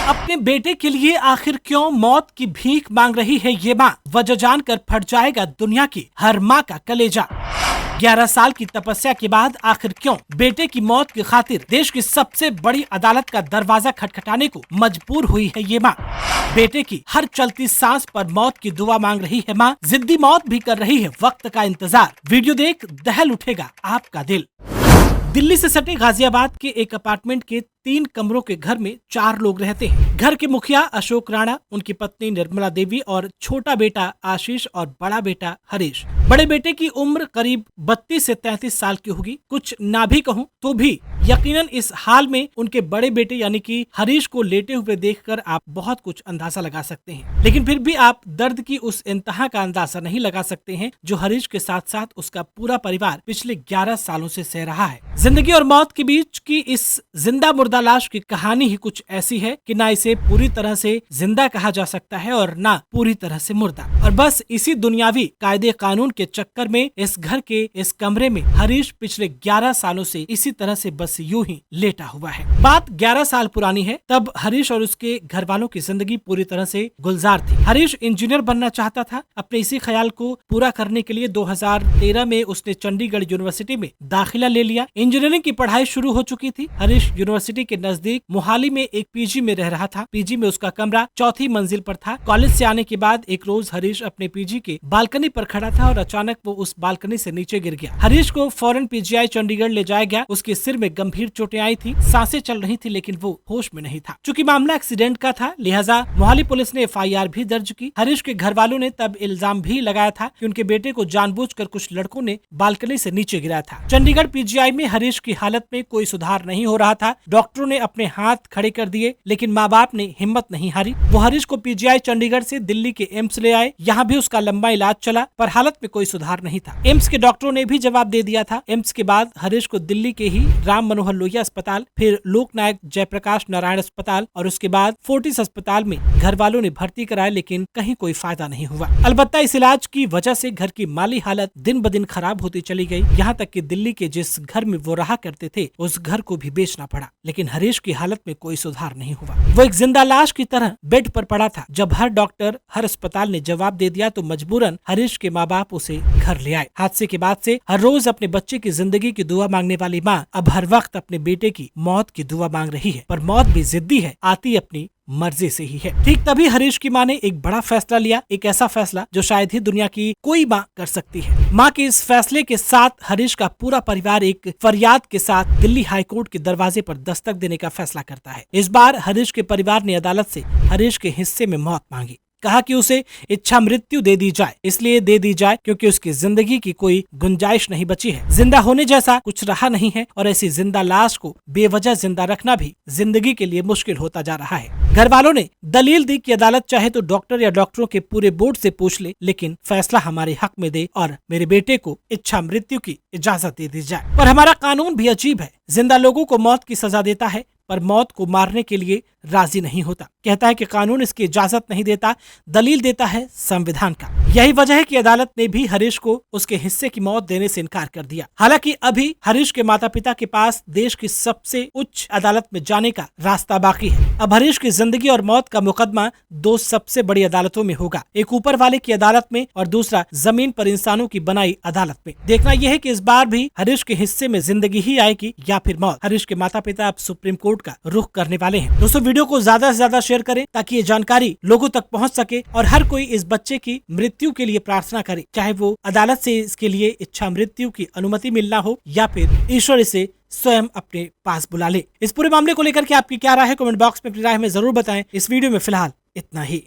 अपने बेटे के लिए आखिर क्यों मौत की भीख मांग रही है ये माँ, वजह जानकर फट जाएगा दुनिया की हर माँ का कलेजा। 11 साल की तपस्या के बाद आखिर क्यों बेटे की मौत की खातिर देश की सबसे बड़ी अदालत का दरवाजा खटखटाने को मजबूर हुई है ये माँ। बेटे की हर चलती सांस पर मौत की दुआ मांग रही है माँ, जिद्दी मौत भी कर रही है वक्त का इंतजार। वीडियो देख दहल उठेगा आपका दिल। दिल्ली से सटे गाजियाबाद के एक अपार्टमेंट के 3 कमरों के घर में 4 लोग रहते हैं। घर के मुखिया अशोक राणा, उनकी पत्नी निर्मला देवी और छोटा बेटा आशीष और बड़ा बेटा हरीश। बड़े बेटे की उम्र करीब 32 से 33 साल की होगी। कुछ ना भी कहूँ तो भी यकीनन इस हाल में उनके बड़े बेटे यानी कि हरीश को लेटे हुए देखकर आप बहुत कुछ अंदाजा लगा सकते हैं, लेकिन फिर भी आप दर्द की उस इंतहा का अंदाजा नहीं लगा सकते हैं जो हरीश के साथ साथ उसका पूरा परिवार पिछले 11 सालों से सह रहा है। जिंदगी और मौत के बीच की इस जिंदा मुर्दा लाश की कहानी ही कुछ ऐसी है कि ना इसे पूरी तरह से जिंदा कहा जा सकता है और ना पूरी तरह से मुर्दा। और बस इसी दुनियावी कायदे कानून के चक्कर में इस घर के इस कमरे में हरीश पिछले 11 सालों से इसी तरह से बस यूं ही लेटा हुआ है। बात 11 साल पुरानी है। तब हरीश और उसके घर वालों की जिंदगी पूरी तरह से गुलजार थी। हरीश इंजीनियर बनना चाहता था। अपने इसी ख्याल को पूरा करने के लिए 2013 में उसने चंडीगढ़ यूनिवर्सिटी में दाखिला ले लिया। इंजीनियरिंग की पढ़ाई शुरू हो चुकी थी। हरीश यूनिवर्सिटी के नजदीक मोहाली में एक पीजी में रह रहा था। पीजी में उसका कमरा 4थी मंजिल पर था। कॉलेज से आने के बाद एक रोज हरीश अपने पीजी के बालकनी पर खड़ा था और अचानक वो उस बालकनी से नीचे गिर गया। हरीश को फौरन पीजीआई चंडीगढ़ ले जाया गया। उसके सिर में गंभीर चोटें आई थी, सांसें चल रही थी, लेकिन वो होश में नहीं था। चूंकि मामला एक्सीडेंट का था, लिहाजा मोहाली पुलिस ने FIR भी दर्ज की। हरीश के घर वालों ने तब इल्जाम भी लगाया था कि उनके बेटे को जानबूझकर कुछ लड़कों ने बालकनी से नीचे गिराया था। चंडीगढ़ पीजीआई में हरीश की हालत में कोई सुधार नहीं हो रहा था। डॉक्टरों ने अपने हाथ खड़े कर दिए, लेकिन माँ बाप ने हिम्मत नहीं हारी। वो हरीश को पीजीआई चंडीगढ़ से दिल्ली के एम्स ले आए। यहाँ भी उसका लंबा इलाज चला, पर हालत में कोई सुधार नहीं था। एम्स के डॉक्टरों ने भी जवाब दे दिया था। एम्स के बाद हरीश को दिल्ली के ही राम मनोहर लोहिया अस्पताल, फिर लोकनायक जयप्रकाश नारायण अस्पताल और उसके बाद फोर्टिस अस्पताल में घर वालों ने भर्ती कराया, लेकिन कहीं कोई फायदा नहीं हुआ। अलबत्ता इस इलाज की वजह से घर की माली हालत दिन ब दिन खराब होती चली गई। यहाँ तक कि दिल्ली के जिस घर में वो रहा करते थे उस घर को भी बेचना पड़ा। लेकिन हरीश की हालत में कोई सुधार नहीं हुआ। वो एक जिंदा लाश की तरह बेड पर पड़ा था। जब हर डॉक्टर, हर अस्पताल ने जवाब दे दिया तो मजबूरन हरीश के माँ बाप उसे घर ले आए। हादसे के बाद से हर रोज अपने बच्चे की जिंदगी की दुआ मांगने वाली माँ अब हर वक्त अपने बेटे की मौत की दुआ मांग रही है। पर मौत भी जिद्दी है, आती अपनी मर्जी से ही है। ठीक तभी हरीश की माँ ने एक बड़ा फैसला लिया, एक ऐसा फैसला जो शायद ही दुनिया की कोई माँ कर सकती है। माँ के इस फैसले के साथ हरीश का पूरा परिवार एक फरियाद के साथ दिल्ली हाई कोर्ट के दरवाजे पर दस्तक देने का फैसला करता है। इस बार हरीश के परिवार ने अदालत से हरीश के हिस्से में मौत मांगी। कहा कि उसे इच्छा मृत्यु दे दी जाए, इसलिए दे दी जाए क्योंकि उसकी जिंदगी की कोई गुंजाइश नहीं बची है। जिंदा होने जैसा कुछ रहा नहीं है और ऐसी जिंदा लाश को बेवजह जिंदा रखना भी जिंदगी के लिए मुश्किल होता जा रहा है। घर वालों ने दलील दी कि अदालत चाहे तो डॉक्टर या डॉक्टरों के पूरे बोर्ड से पूछ ले, लेकिन फैसला हमारे हक में दे और मेरे बेटे को इच्छा मृत्यु की इजाजत दे दी जाए। पर हमारा कानून भी अजीब है। जिंदा लोगों को मौत की सजा देता है पर मौत को मारने के लिए राजी नहीं होता। कहता है कि कानून इसकी इजाजत नहीं देता, दलील देता है संविधान का। यही वजह है कि अदालत ने भी हरीश को उसके हिस्से की मौत देने से इनकार कर दिया। हालांकि अभी हरीश के माता पिता के पास देश की सबसे उच्च अदालत में जाने का रास्ता बाकी है। अब हरीश की जिंदगी और मौत का मुकदमा 2 सबसे बड़ी अदालतों में होगा, एक ऊपर वाले की अदालत में और दूसरा जमीन पर इंसानों की बनाई अदालत में। देखना यह है कि इस बार भी हरीश के हिस्से में जिंदगी ही आएगी या फिर मौत। हरीश के माता पिता अब सुप्रीम कोर्ट का रुख करने वाले हैं। दोस्तों, वीडियो को ज्यादा से ज्यादा शेयर करें ताकि ये जानकारी लोगों तक पहुंच सके और हर कोई इस बच्चे की मृत्यु के लिए प्रार्थना करे, चाहे वो अदालत से इसके लिए इच्छा मृत्यु की अनुमति मिलना हो या फिर ईश्वर इसे स्वयं अपने पास बुला ले। इस पूरे मामले को लेकर के आपकी क्या राय है, कमेंट बॉक्स में अपनी राय में जरूर बताएं। इस वीडियो में फिलहाल इतना ही।